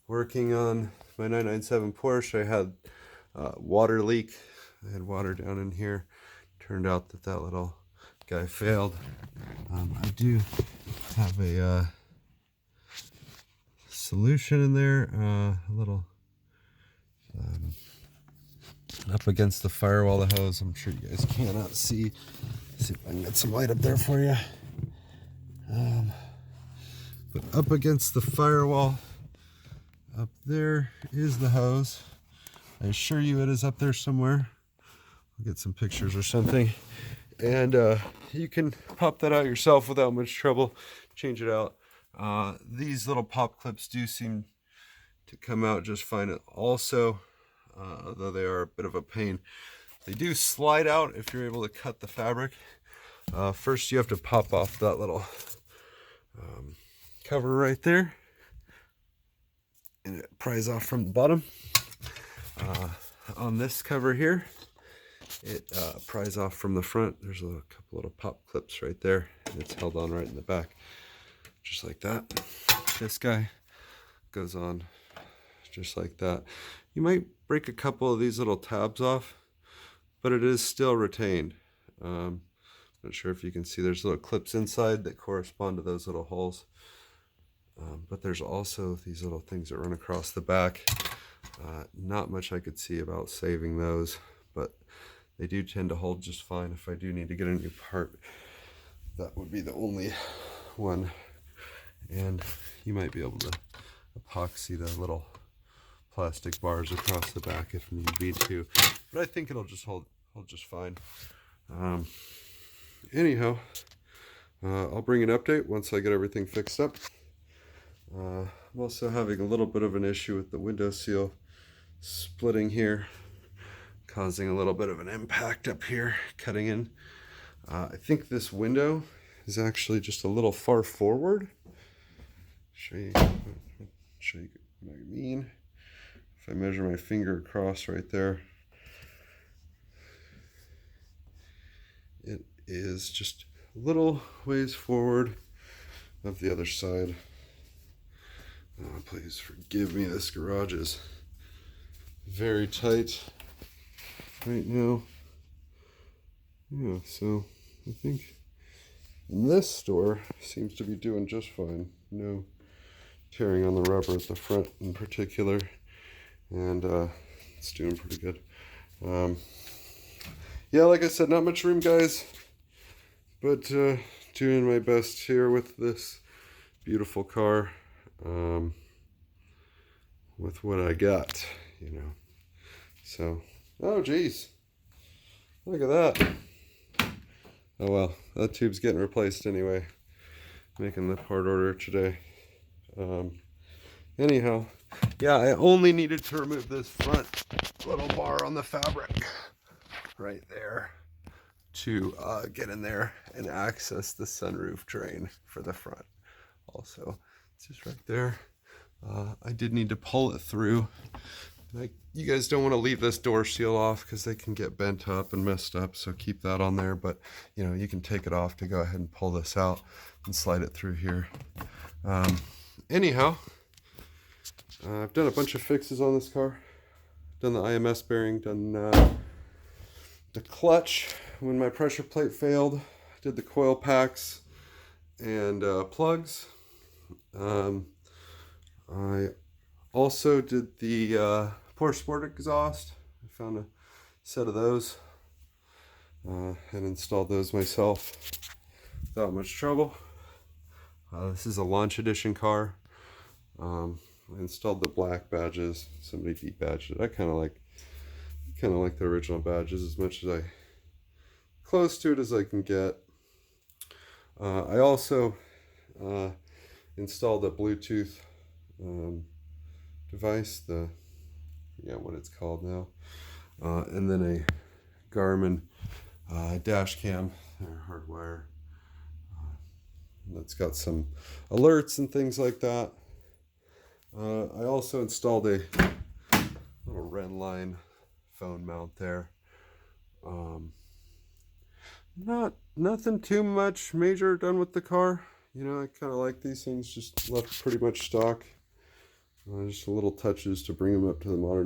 working on my 997 Porsche. I had water leak. I had water down in here. Turned out that that little guy failed. I do have a solution in there, a little up against the firewall, the hose. I'm sure you guys cannot see. See if I can get some light up there for you. But up against the firewall, up there is the hose. I assure you it is up there somewhere. I'll get some pictures or something. And you can pop that out yourself without much trouble. Change it out. These little pop clips do seem to come out just fine also, although they are a bit of a pain. They do slide out if you're able to cut the fabric. First you have to pop off that little cover right there, and it pries off from the bottom. On this cover here, it pries off from the front. There's a couple little pop clips right there, and it's held on right in the back, just like that. This guy goes on just like that. You might break a couple of these little tabs off, but it is still retained. Not sure if you can see, there's little clips inside that correspond to those little holes. But there's also these little things that run across the back. Not much I could see about saving those, but they do tend to hold just fine. If I do need to get a new part, that would be the only one. And you might be able to epoxy the little plastic bars across the back if need be too. But I think it'll just hold just fine. Anyhow, I'll bring an update once I get everything fixed up. I'm also having a little bit of an issue with the window seal splitting here, causing a little bit of an impact up here, cutting in. I think this window is actually just a little far forward. Show you what I mean. If I measure my finger across right there, it is just a little ways forward of the other side. Please forgive me, this garage is very tight right now. Yeah, so I think this store seems to be doing just fine. No tearing on the rubber at the front in particular, and it's doing pretty good. Yeah, like I said, not much room, guys, but doing my best here with this beautiful car. With what I got, you know. So, oh geez, look at that. Oh well, that tube's getting replaced anyway. Making the part order today. Anyhow, yeah, I only needed to remove this front little bar on the fabric right there to get in there and access the sunroof drain for the front. Also, it's just right there. I did need to pull it through. Like, you guys don't want to leave this door seal off because they can get bent up and messed up, so keep that on there. But you know, you can take it off to go ahead and pull this out and slide it through here. Anyhow, I've done a bunch of fixes on this car. Done the IMS bearing, done the clutch when my pressure plate failed. Did the coil packs and plugs. I also did the Porsche Sport exhaust. I found a set of those and installed those myself without much trouble. This is a launch edition car. I installed the black badges. Somebody debadged it. I kind of like the original badges as much as close to it as I can get. I also installed a Bluetooth device, what it's called now, and then a Garmin dash cam, hardwire, that's got some alerts and things like that. I also installed a little Redline phone mount there. Nothing too much major done with the car. You know, I kind of like these things just left pretty much stock. Just little touches to bring them up to the modern